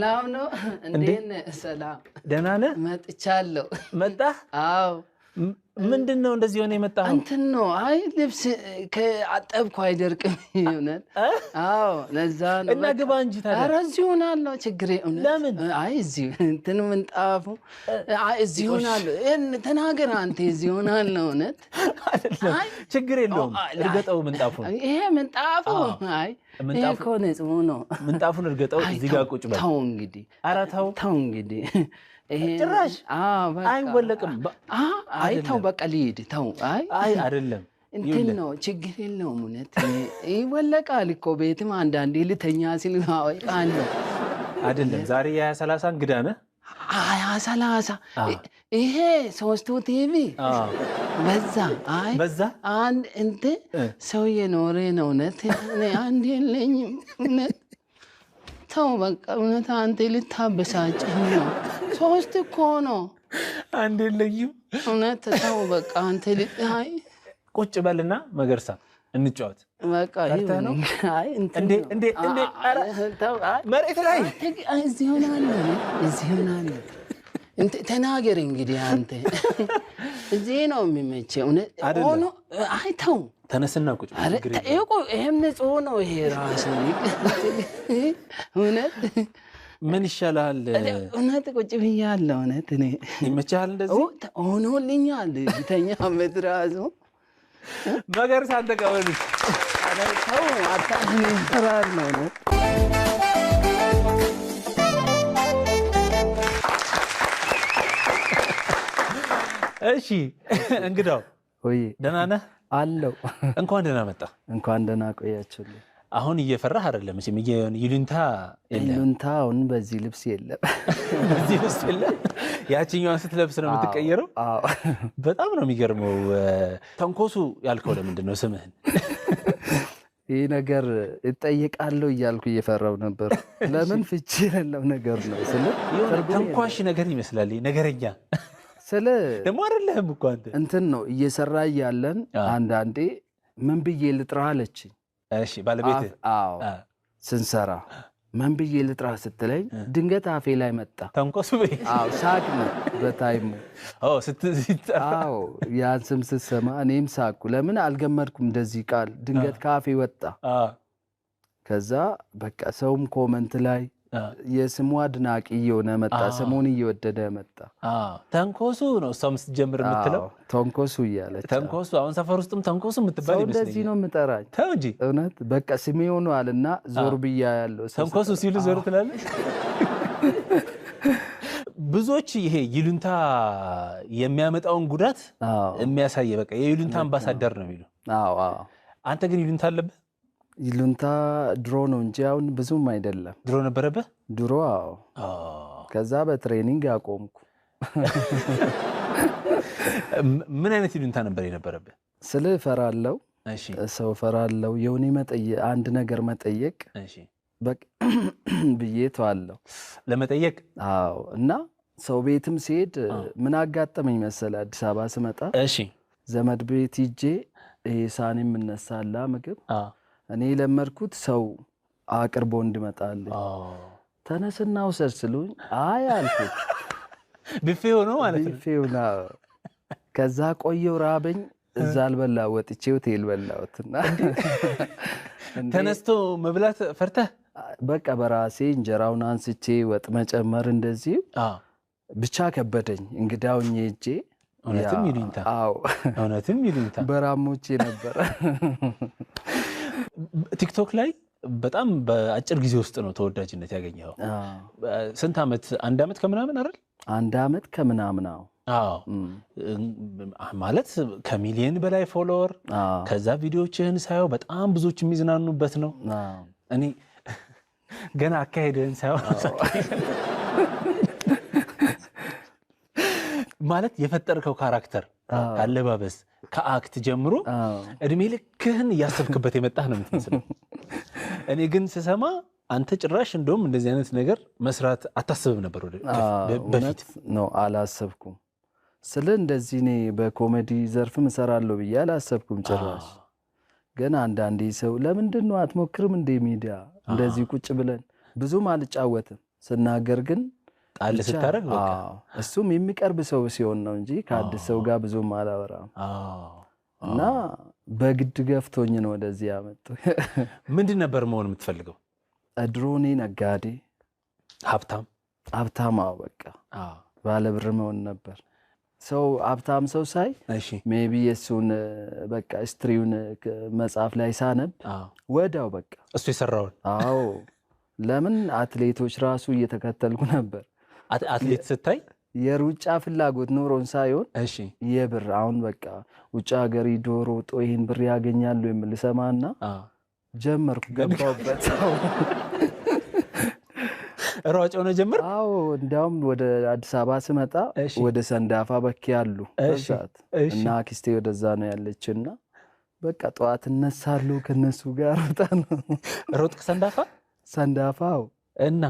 ሰላም ነው እንዴት ነህ? ሰላም ደህና ነህ? መጥቻለሁ። መጣህ? አዎ። ምንድነው እንደዚህ ሆነ የመጣኸው? እንትን ነው። አይ ልብስ ከአጠብኩ አይደርቅም ይሆናል። አዎ ለዛ ነው። እና ግባ እንጂ ታዲያ። ኧረ እዚህ ሆናለሁ፣ ችግር የለም። ለምን? አይ እዚህ እንትን ምንጣፉ እዚህ ሆናለሁ። ተናገር አንተ። እዚህ ሆናለሁ። እውነት አይደለም፣ ችግር የለውም። እርገጠው ምንጣፉን። ይሄ ምንጣፉ አይ ይሄ እኮ ንጹህ ነው። ምንጣፉን እርገጠው። እዚህ ጋር ቁጭ በል። ተው እንግዲህ። ኧረ ተው ተው እንግዲህ። ጭራሽ አይወለቅም። አይ ተው በቃ ልሂድ። ተው አይ አይደለም እንትን ነው፣ ችግር የለውም። እውነት ይወለቃል እኮ ቤትም አንዳንዴ ልተኛ ሲል አወልቃለሁ። አይደለም ዛሬ የ20/30 እንግዳ ነህ? 20/30 ይሄ 3 ቲቪ በዛ። አይ በዛ አንድ እንትን ሰው የኖረ ነው። እውነት አንድ የለኝም። እውነት ተው በቃ። እውነት አንተ ልታበሳጭኝ ነው። 3 እኮ ነው። አንድ የለኝም። እውነት ተው በቃ አንተ አይ ቁጭ በልና መገርሳ እንጫወት። በቃ ነው። አይ እንትን እንዴ መሬት ላይ እዚህ ሆናለሁ፣ እዚህ ሆናለሁ። ተናገር እንግዲህ አንተ። እዚህ ነው የሚመቸው። ሆኖ አይ ተው ተነስና ቁጭ በል። ይሄም ንጹህ ነው። ይሄ ራሱ እውነት ምን ይሻላል? እውነት ቁጭ ብያለሁ። እውነት እኔ ይመችሃል? እንደዚህ ሆኖልኛል። ቢተኛ መድራዙ መገርሳ አንተ ቀበሉት። ተው አታራር ነው ነው። እሺ እንግዳው ወይ ደህና ነህ? አለው። እንኳን ደህና መጣ። እንኳን ደህና ቆያችሁልኝ። አሁን እየፈራህ አይደለም? እሺ ይሉንታ የለም? ይሉንታ አሁን በዚህ ልብስ የለም። በዚህ ልብስ የለም። ያቺኛዋን ስትለብስ ነው የምትቀየረው? አዎ። በጣም ነው የሚገርመው። ተንኮሱ ያልከው ለምንድን ነው ስምህን? ይህ ነገር እጠየቃለሁ እያልኩ እየፈራው ነበር። ለምን ፍቺ የሌለው ነገር ነው። ተንኳሽ ነገር ይመስላል። ነገረኛ ስለ ደግሞ አይደለህም እኮ አንተ። እንትን ነው እየሰራ እያለን አንዳንዴ ምን ብዬ ልጥራ አለችኝ። እሺ ባለቤት? አዎ ስንሰራ ምን ብዬ ልጥራ ስትለኝ ድንገት አፌ ላይ መጣ። ተንኮሱ በይ። አዎ ሳቅ ነው በታይሙ። አዎ ያን ስም ስትሰማ እኔም ሳቅኩ። ለምን አልገመድኩም እንደዚህ ቃል ድንገት ካፌ ወጣ። ከዛ በቃ ሰውም ኮመንት ላይ የስሙ አድናቂ እየሆነ መጣ። ስሙን እየወደደ መጣ። ተንኮሱ ነው እሷም ስትጀምር የምትለው። ተንኮሱ እያለች ተንኮሱ። አሁን ሰፈር ውስጥም ተንኮሱ የምትባል ይመስለኛል። እንደዚህ ነው የምጠራኝ። ተው እንጂ እውነት በቃ ስሜ ሆኗልና ዞር ብያ ያለው ተንኮሱ ሲሉ ዞር ትላለች። ብዙዎች ይሄ ይሉንታ የሚያመጣውን ጉዳት የሚያሳየ በቃ የይሉንታ አምባሳደር ነው የሚሉ። አንተ ግን ይሉንታ አለብህ? ይሉንታ ድሮ ነው እንጂ አሁን ብዙም አይደለም። ድሮ ነበረብህ? ድሮ አዎ። ከዛ በትሬኒንግ አቆምኩ። ምን አይነት ይሉንታ ነበር የነበረብህ? ስለ እፈራለሁ፣ ሰው እፈራለሁ። የሆነ አንድ ነገር መጠየቅ በቃ ብዬ ተዋለሁ ለመጠየቅ። አዎ። እና ሰው ቤትም ሲሄድ ምን አጋጠመኝ መሰለህ? አዲስ አበባ ስመጣ ዘመድ ቤት ሂጄ ይሄ ሳኔ የምነሳላ ምግብ እኔ ለመድኩት ሰው አቅርቦ እንድመጣልኝ። ተነስና ውሰድ ስሉኝ አይ አልኩት። ቢፌ ሆኖ ማለት ነው። ቢፌ ሆኖ ከዛ ቆየው ራበኝ። እዛ አልበላ ወጥቼ ሆቴል በላሁትና ተነስቶ መብላት ፈርተህ በቃ በራሴ እንጀራውን አንስቼ ወጥ መጨመር እንደዚህ ብቻ ከበደኝ። እንግዳውኝ ሄጄ እውነትም ይሉኝታ። አዎ እውነትም ይሉኝታ በራሞቼ ነበር። ቲክቶክ ላይ በጣም በአጭር ጊዜ ውስጥ ነው ተወዳጅነት ያገኘኸው። ስንት ዓመት? 1 ዓመት ከምናምን አይደል? 1 ዓመት ከምናምን። አዎ ማለት ከሚሊዮን በላይ ፎሎወር። ከዛ ቪዲዮዎችህን ሳየው በጣም ብዙዎች የሚዝናኑበት ነው። እኔ ገና አካሄድህን ሳየው ማለት የፈጠርከው ካራክተር፣ አለባበስ ከአክት ጀምሮ እድሜ ልክህን እያሰብክበት የመጣህ ነው የምትመስለው። እኔ ግን ስሰማ አንተ ጭራሽ እንደውም እንደዚህ አይነት ነገር መስራት አታስብም ነበር በፊት? ነው አላሰብኩም። ስለ እንደዚህ እኔ በኮሜዲ ዘርፍም እሰራለሁ ብዬ አላሰብኩም ጭራሽ። ግን አንዳንዴ ሰው ለምንድን ነው አትሞክርም እንደ ሚዲያ እንደዚህ ቁጭ ብለን ብዙም አልጫወትም ስናገር ግን ጣል ስታረግ በቃ እሱም የሚቀርብ ሰው ሲሆን ነው እንጂ ከአዲስ ሰው ጋር ብዙም አላወራም። እና በግድ ገፍቶኝ ነው ወደዚህ ያመጡ። ምንድን ነበር መሆን የምትፈልገው? ድሮ እኔ ነጋዴ፣ ሀብታም በቃ ባለብር መሆን ነበር። ሰው ሀብታም ሰው ሳይ ሜቢ የሱን በቃ ስትሪውን መጽሐፍ ላይ ሳነብ ወዳው በቃ እሱ የሰራውን ለምን አትሌቶች ራሱ እየተከተልኩ ነበር። አትሌት ስታይ የሩጫ ፍላጎት ኖሮን ሳይሆን የብር አሁን በቃ ውጭ ሀገር ዶሮ ጦ ይሄን ብር ያገኛሉ የሚል ሰማና ጀመርኩ፣ ገባሁበት። ሯጭ ሆነ ጀመር። እንዲያውም ወደ አዲስ አበባ ስመጣ ወደ ሰንዳፋ በኪ ያሉ በዛት እና አክስቴ ወደዛ ነው ያለችና በቃ ጠዋት እነሳለሁ ከነሱ ጋር ወጣ ነው። ሮጥክ ሰንዳፋ? ሰንዳፋው እና